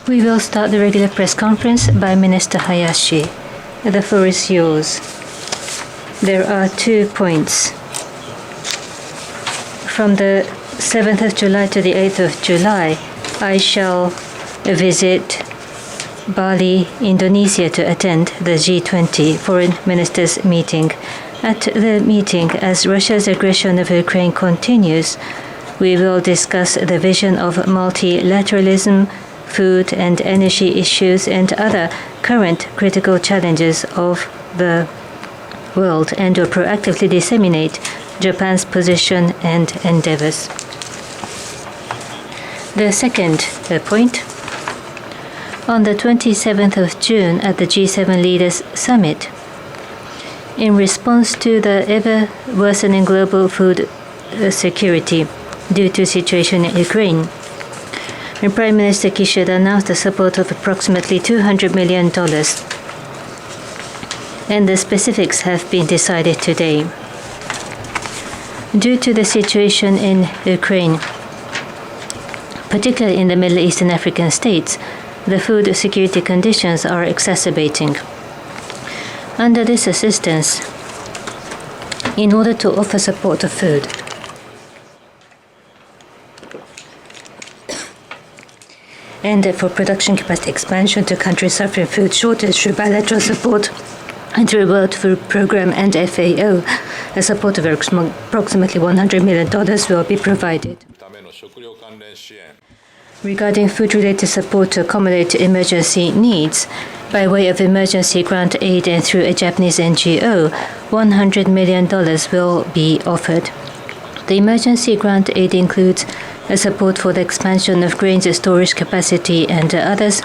We will start the regular press conference by Minister Hayashi. The floor is yours. There are 2 points. From the 7th of July to the 8th of July, I shall visit Bali, Indonesia to attend the G20 Foreign Ministers meeting. At the meeting, as Russia's aggression of Ukraine continues, we will discuss the vision of multilateralism, food and energy issues, and other current critical challenges of the world, and will proactively disseminate Japan's position and endeavors. The second point, on the 27th of June at the G7 Leaders Summit, in response to the ever-worsening global food security due to situation in Ukraine, Prime Minister Kishida announced the support of approximately $200 million, and the specifics have been decided today. Due to the situation in Ukraine, particularly in the Middle East and African states, the food security conditions are exacerbating. Under this assistance, in order to offer support to food, and for production capacity expansion to countries suffering food shortage through bilateral support and through World Food Programme and FAO, a support of approximately $100 million will be provided. Regarding food-related support to accommodate emergency needs, by way of emergency grant aid and through a Japanese NGO, $100 million will be offered. The emergency grant aid includes a support for the expansion of grains storage capacity and others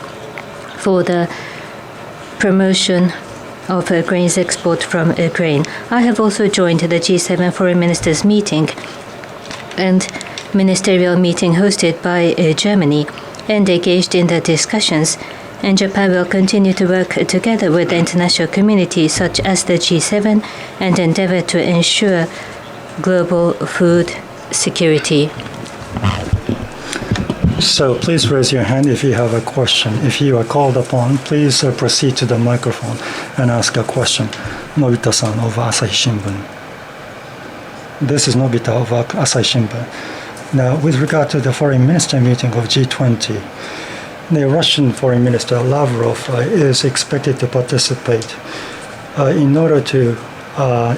for the promotion of grains export from Ukraine. I have also joined the G7 Foreign Ministers meeting and ministerial meeting hosted by Germany and engaged in the discussions, and Japan will continue to work together with the international community such as the G7 and endeavor to ensure global food security. So please raise your hand if you have a question. If you are called upon, please proceed to the microphone and ask a question. Nobita-san of Asahi Shimbun. This is Nobita of Asahi Shimbun. Now, with regard to the foreign minister meeting of G20, the Russian foreign minister Lavrov is expected to participate. In order to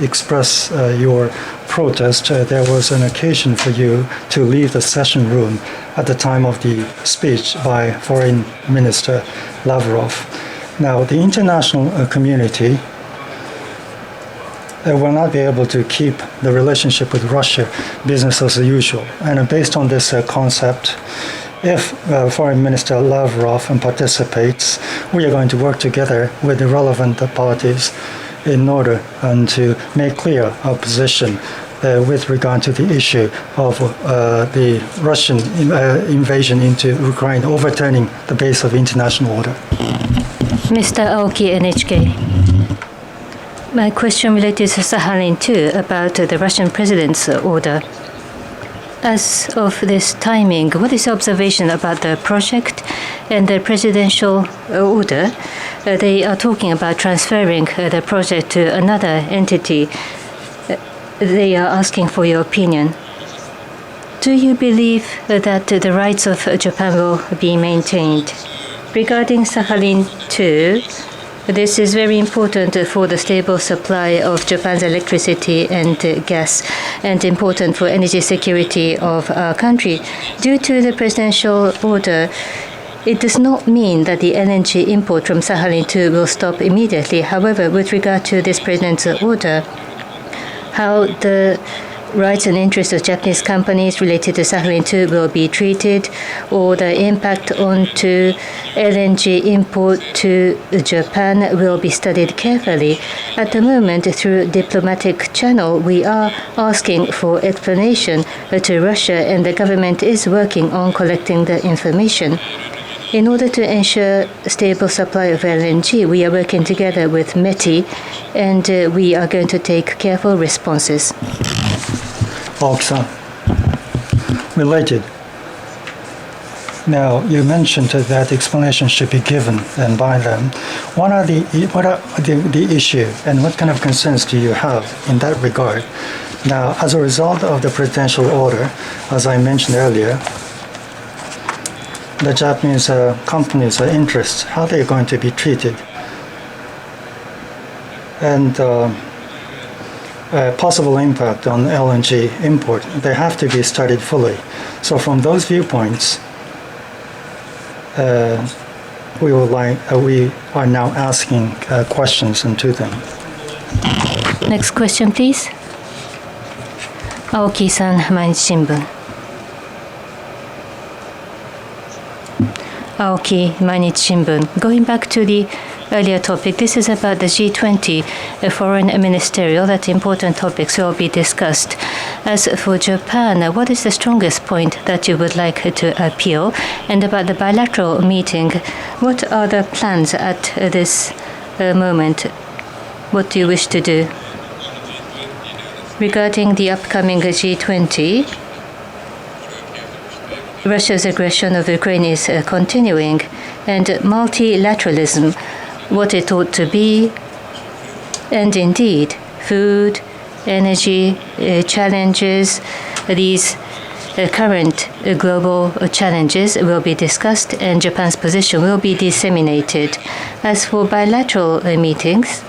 express your protest, there was an occasion for you to leave the session room at the time of the speech by Foreign Minister Lavrov. Now, the international community will not be able to keep the relationship with Russia business as usual. And based on this concept, if Foreign Minister Lavrov participates, we are going to work together with the relevant parties in order to make clear our position with regard to the issue of the Russian invasion into Ukraine, overturning the base of international order. Mr. Aoki, NHK. My question related to Sakhalin-2 about the Russian president's order. As of this timing, what is your observation about the project and the presidential order? They are talking about transferring the project to another entity. They are asking for your opinion. Do you believe that the rights of Japan will be maintained? Regarding Sakhalin-2, this is very important for the stable supply of Japan's electricity and gas, and important for energy security of our country. Due to the presidential order, it does not mean that the LNG import from Sakhalin-2 will stop immediately. However, with regard to this president's order, how the rights and interests of Japanese companies related to Sakhalin-2 will be treated, or the impact onto LNG import to Japan will be studied carefully. At the moment, through diplomatic channel, we are asking for explanation to Russia, and the government is working on collecting the information. In order to ensure stable supply of LNG, we are working together with METI, and we are going to take careful responses. Aoki-san, related. Now, you mentioned that explanation should be given and by them. What are the issue and what kind of concerns do you have in that regard? Now, as a result of the presidential order, as I mentioned earlier, the Japanese companies' interests, how they're going to be treated, and possible impact on LNG import, they have to be studied fully. So from those viewpoints, we are now asking questions to them. Next question, please. Aoki-san, Mainichi Shimbun. Aoki, Mainichi Shimbun. Going back to the earlier topic, this is about the G20 foreign ministerial, that important topics will be discussed. As for Japan, what is the strongest point that you would like to appeal? And about the bilateral meeting, what are the plans at this moment? What do you wish to do? Regarding the upcoming G20, Russia's aggression of Ukraine is continuing, and multilateralism, what it ought to be, and indeed, food, energy challenges, these current global challenges will be discussed, and Japan's position will be disseminated. As for bilateral meetings,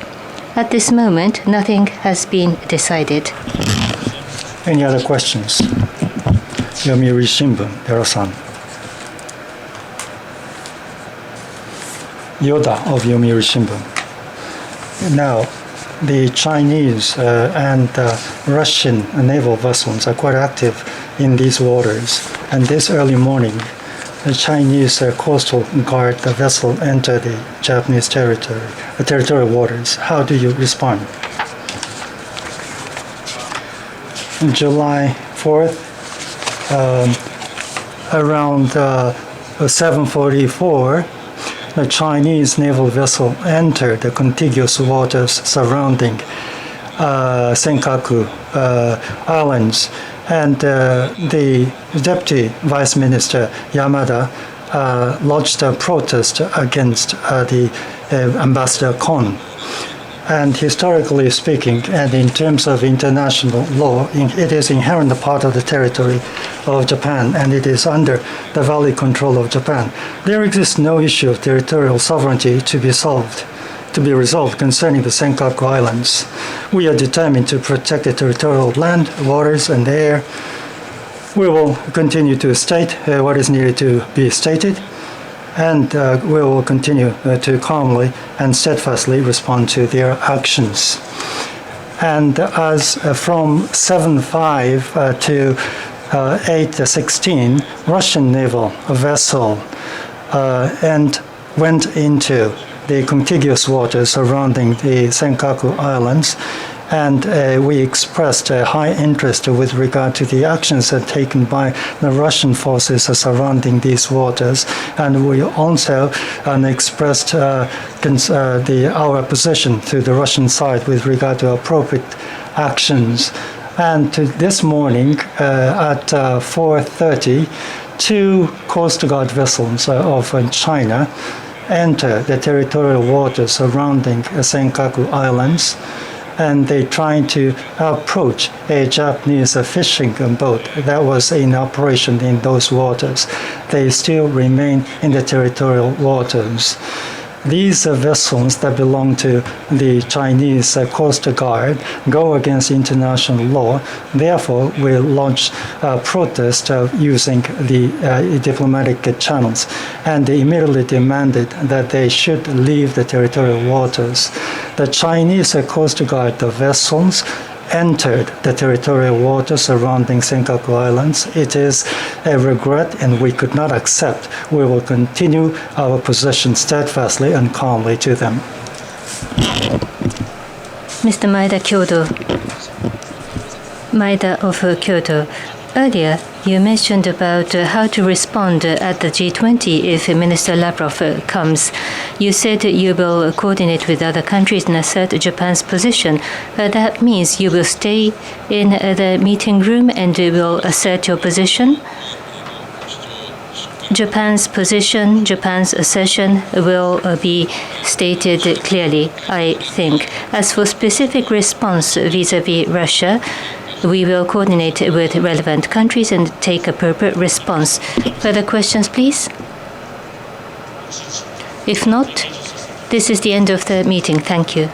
at this moment, nothing has been decided. Any other questions? Yomiuri Shimbun, Dero-san. Yoda of Yomiuri Shimbun. Now, the Chinese and Russian naval vessels are quite active in these waters. And this early morning, the Chinese Coastal Guard vessel entered the Japanese territorial waters. How do you respond? On July 4th, around 7:44, the Chinese naval vessel entered the contiguous waters surrounding Senkaku Islands, and the Deputy Vice Minister Yamada lodged a protest against the Ambassador Kon. And historically speaking, and in terms of international law, it is inherent part of the territory of Japan, and it is under the valid control of Japan. There exists no issue of territorial sovereignty to be resolved concerning the Senkaku Islands. We are determined to protect the territorial land, waters, and air. We will continue to state what is needed to be stated, and we will continue to calmly and steadfastly respond to their actions. And as from 7:05 to 8:16, Russian naval vessel and went into the contiguous waters surrounding the Senkaku Islands, and we expressed a high interest with regard to the actions taken by the Russian forces surrounding these waters, and we also expressed our position to the Russian side with regard to appropriate actions. And this morning at 4:30, two Coast Guard vessels of China entered the territorial waters surrounding Senkaku Islands, and they tried to approach a Japanese fishing boat that was in operation in those waters. They still remain in the territorial waters. These vessels that belong to the Chinese Coast Guard go against international law. Therefore, we launched a protest using the diplomatic channels, and they immediately demanded that they should leave the territorial waters. The Chinese Coast Guard vessels entered the territorial waters surrounding Senkaku Islands. It is a regret, and we could not accept. We will continue our position steadfastly and calmly to them. Mr. Maeda Kyodo. Maeda of Kyoto. Earlier, you mentioned about how to respond at the G20 if Minister Lavrov comes. You said you will coordinate with other countries and assert Japan's position. That means you will stay in the meeting room and you will assert your position. Japan's position, Japan's assertion will be stated clearly, I think. As for specific response vis-à-vis Russia, we will coordinate with relevant countries and take appropriate response. Further questions, please? If not, this is the end of the meeting. Thank you.